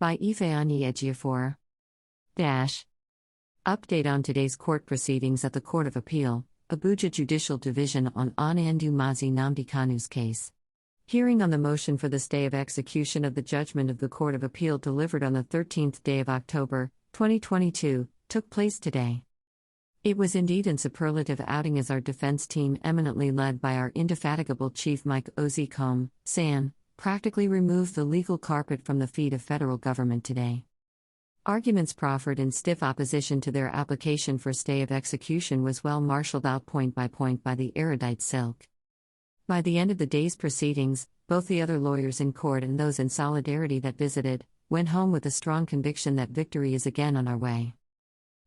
By Ejiofor. Update on today's court proceedings at the Court of Appeal, Abuja Judicial Division on Nnamdi Nnamdi Kanu's case. Hearing on the motion for the stay of execution of the judgment of the Court of Appeal delivered on the 13th day of October, 2022, took place today. It was indeed an superlative outing as our defense team, eminently led by our indefatigable Chief Mike Ozicom, San, practically removed the legal carpet from the feet of federal government today. Arguments proffered in stiff opposition to their application for stay of execution was well marshaled out point by the erudite Silk. By the end of the day's proceedings, both the other lawyers in court and those in solidarity that visited, went home with a strong conviction that victory is again on our way.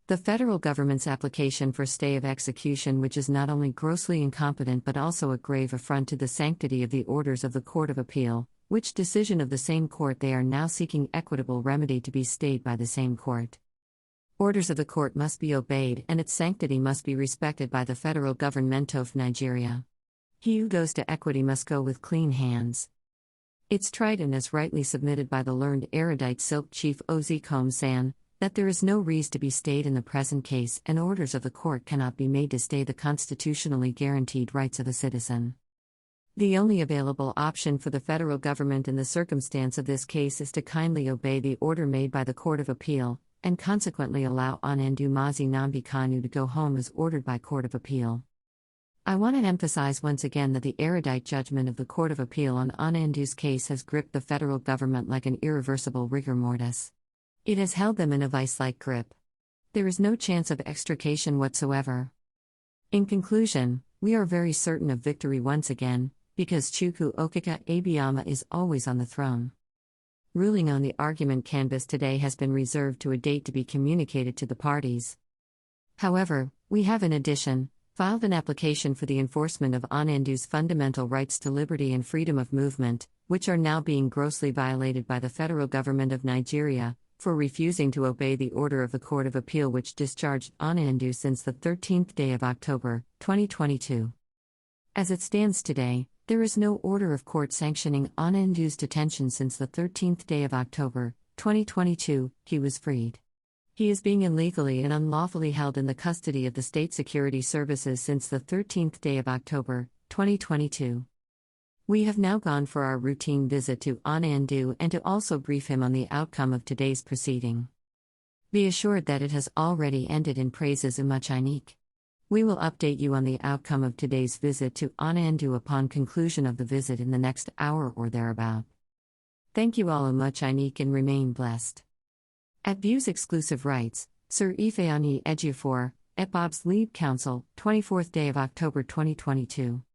The federal government's application for stay of execution, which is not only grossly incompetent but also a grave affront to the sanctity of the orders of the Court of Appeal, which decision of the same court they are now seeking equitable remedy to be stayed by the same court. Orders of the court must be obeyed and its sanctity must be respected by the federal government of Nigeria. He who goes to equity must go with clean hands. It's tried and as rightly submitted by the learned erudite Silk Chief Ozicom San, that there is no reason to be stayed in the present case and orders of the court cannot be made to stay the constitutionally guaranteed rights of a citizen. The only available option for the federal government in the circumstance of this case is to kindly obey the order made by the Court of Appeal, and consequently allow Nnamdi Kanu to go home as ordered by Court of Appeal. I want to emphasize once again that the erudite judgment of the Court of Appeal on Nnamdi's case has gripped the federal government like an irreversible rigor mortis. It has held them in a vice-like grip. There is no chance of extrication whatsoever. In conclusion, we are very certain of victory once again, because Chukwu Okike Abiyama is always on the throne. Ruling on the argument canvass today has been reserved to a date to be communicated to the parties. However, we have in addition filed an application for the enforcement of Nnamdi's fundamental rights to liberty and freedom of movement, which are now being grossly violated by the federal government of Nigeria, for refusing to obey the order of the Court of Appeal which discharged Nnamdi since the 13th day of October, 2022. As it stands today, there is no order of court sanctioning Nnamdi's detention since the 13th day of October, 2022, he was freed. He is being illegally and unlawfully held in the custody of the State Security Services since the 13th day of October, 2022. We have now gone for our routine visit to Nnamdi and to also brief him on the outcome of today's proceeding. Be assured that it has already ended in praises Umuchinik. We will update you on the outcome of today's visit to Nnamdi upon conclusion of the visit in the next hour or thereabout. Thank you all Umuchinik and remain blessed. At View's exclusive rights, Sir Ifeanyi Ejiofor, at Bob's lead counsel, 24th day of October 2022.